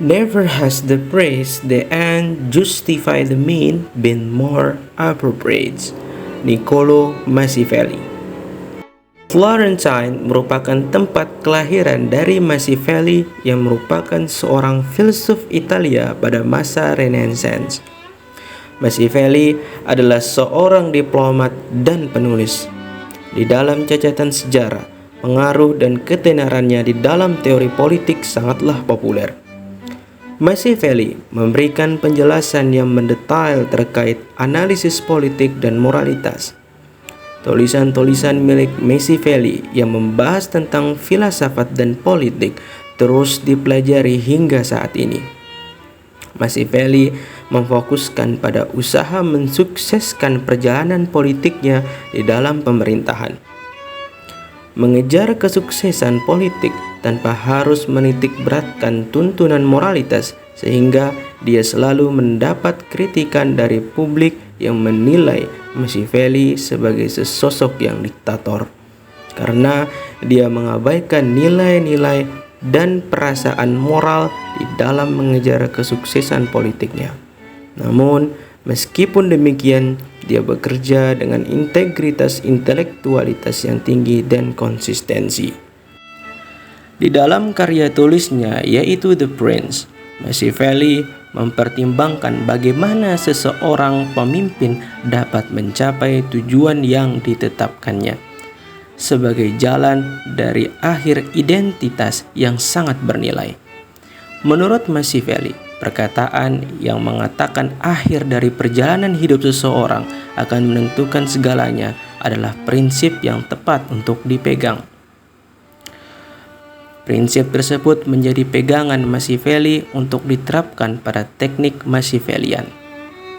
Never has the praise the end justify the mean been more appropriate. Niccolo Machiavelli. Florentine merupakan tempat kelahiran dari Machiavelli yang merupakan seorang filsuf Italia pada masa Renaissance. Machiavelli adalah seorang diplomat dan penulis. Di dalam catatan sejarah, pengaruh dan ketenarannya di dalam teori politik sangatlah populer. Machiavelli memberikan penjelasan yang mendetail terkait analisis politik dan moralitas. Tulisan-tulisan milik Machiavelli yang membahas tentang filsafat dan politik terus dipelajari hingga saat ini. Machiavelli memfokuskan pada usaha mensukseskan perjalanan politiknya di dalam pemerintahan. Mengejar kesuksesan politik tanpa harus menitik beratkan tuntunan moralitas, sehingga dia selalu mendapat kritikan dari publik yang menilai Machiavelli sebagai sesosok yang diktator karena dia mengabaikan nilai-nilai dan perasaan moral di dalam mengejar kesuksesan politiknya. Namun, meskipun demikian, dia bekerja dengan integritas intelektualitas yang tinggi dan konsistensi. Di dalam karya tulisnya yaitu The Prince, Machiavelli mempertimbangkan bagaimana seseorang pemimpin dapat mencapai tujuan yang ditetapkannya sebagai jalan dari akhir identitas yang sangat bernilai. Menurut Machiavelli, perkataan yang mengatakan akhir dari perjalanan hidup seseorang akan menentukan segalanya adalah prinsip yang tepat untuk dipegang. Prinsip tersebut menjadi pegangan Machiavelli untuk diterapkan pada teknik Machiavellian.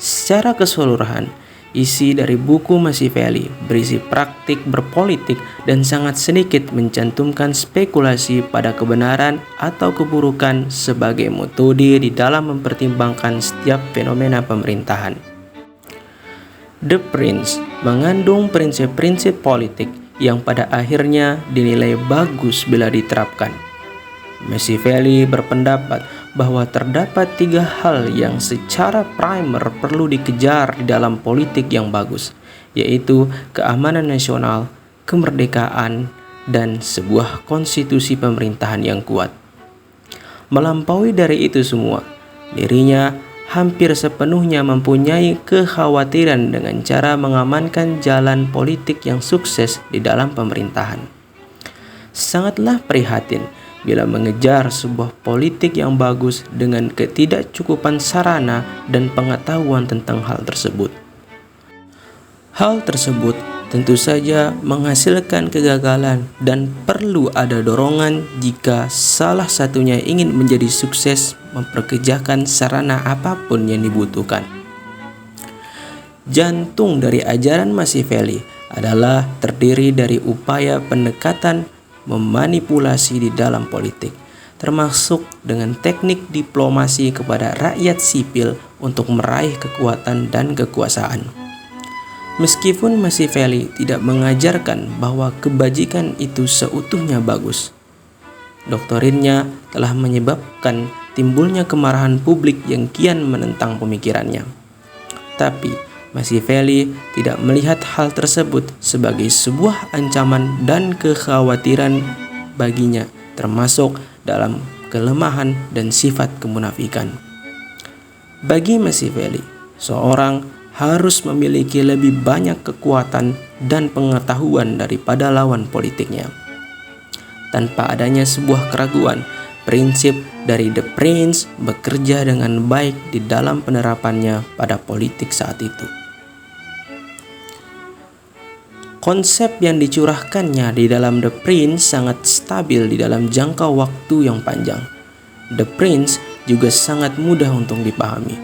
Secara keseluruhan, isi dari buku Machiavelli berisi praktik berpolitik dan sangat sedikit mencantumkan spekulasi pada kebenaran atau keburukan sebagai metode di dalam mempertimbangkan setiap fenomena pemerintahan. The Prince mengandung prinsip-prinsip politik yang pada akhirnya dinilai bagus bila diterapkan. Machiavelli berpendapat bahwa terdapat 3 hal yang secara primer perlu dikejar di dalam politik yang bagus, yaitu keamanan nasional, kemerdekaan, dan sebuah konstitusi pemerintahan yang kuat. Melampaui dari itu semua, dirinya hampir sepenuhnya mempunyai kekhawatiran dengan cara mengamankan jalan politik yang sukses di dalam pemerintahan. Sangatlah prihatin bila mengejar sebuah politik yang bagus dengan ketidakcukupan sarana dan pengetahuan tentang hal tersebut. Hal tersebut tentu saja menghasilkan kegagalan dan perlu ada dorongan jika salah satunya ingin menjadi sukses memperkerjakan sarana apapun yang dibutuhkan. Jantung dari ajaran Machiavelli adalah terdiri dari upaya pendekatan memanipulasi di dalam politik, termasuk dengan teknik diplomasi kepada rakyat sipil untuk meraih kekuatan dan kekuasaan. Meskipun Machiavelli tidak mengajarkan bahwa kebajikan itu seutuhnya bagus, doktrinnya telah menyebabkan timbulnya kemarahan publik yang kian menentang pemikirannya. Tapi Machiavelli tidak melihat hal tersebut sebagai sebuah ancaman dan kekhawatiran baginya, termasuk dalam kelemahan dan sifat kemunafikan. Bagi Machiavelli, seorang harus memiliki lebih banyak kekuatan dan pengetahuan daripada lawan politiknya. Tanpa adanya sebuah keraguan, prinsip dari The Prince bekerja dengan baik di dalam penerapannya pada politik saat itu. Konsep yang dicurahkannya di dalam The Prince sangat stabil di dalam jangka waktu yang panjang. The Prince juga sangat mudah untuk dipahami.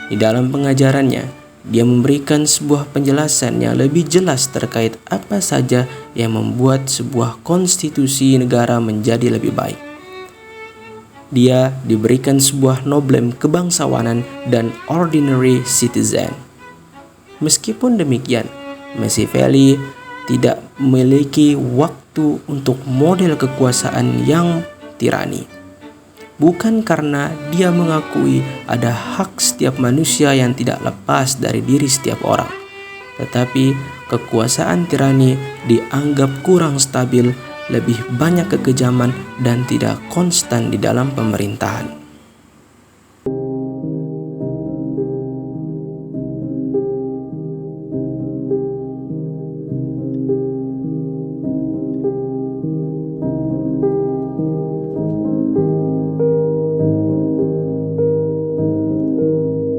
Di dalam pengajarannya, dia memberikan sebuah penjelasan yang lebih jelas terkait apa saja yang membuat sebuah konstitusi negara menjadi lebih baik. Dia diberikan sebuah noblem kebangsawanan dan ordinary citizen. Meskipun demikian, Machiavelli tidak memiliki waktu untuk model kekuasaan yang tirani. bukan karena dia mengakui ada hak setiap manusia yang tidak lepas dari diri setiap orang, tetapi kekuasaan tirani dianggap kurang stabil, lebih banyak kekejaman dan tidak konstan di dalam pemerintahan.